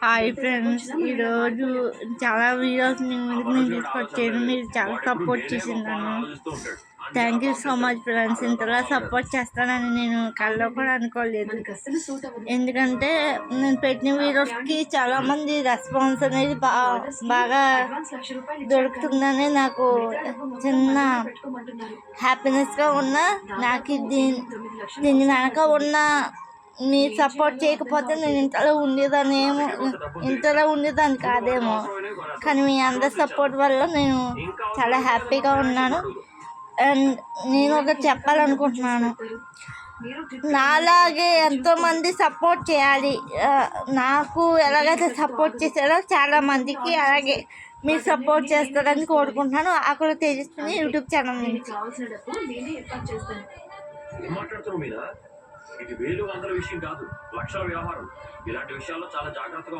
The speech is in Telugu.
హాయ్ ఫ్రెండ్స్, ఈరోజు చాలా వీడియోస్ మీ ముందుకు నేను తీసుకొచ్చాను. మీరు చాలా సపోర్ట్ చేసింది నన్ను. Thank you so much friends. ఇంతలా సపోర్ట్ చేస్తానని నేను కల్లో కూడా అనుకోలేదు. ఎందుకంటే నేను పెట్టిన వీడియోస్కి చాలామంది రెస్పాన్స్ అనేది బాగా దొరుకుతుందని నాకు చిన్న హ్యాపీనెస్గా ఉన్న నాకు దీని వెనక ఉన్న మీరు సపోర్ట్ చేయకపోతే నేను ఇంతలో ఉండేదాన్ని కాదేమో. కానీ మీ అందరి సపోర్ట్ వల్ల నేను చాలా హ్యాపీగా ఉన్నాను. అండ్ నేను ఒకటి చెప్పాలనుకుంటున్నాను, నాలాగే ఎంతోమంది సపోర్ట్ చేయాలి. నాకు ఎలాగైతే సపోర్ట్ చేశారో చాలామందికి అలాగే మీరు సపోర్ట్ చేస్తారని కోరుకుంటున్నాను. అక్కడ తేజస్విని యూట్యూబ్ ఛానల్ నుంచి. ఇది వేలు వందల విషయం కాదు, లక్షల వ్యవహారం. ఇలాంటి విషయాల్లో చాలా జాగ్రత్తగా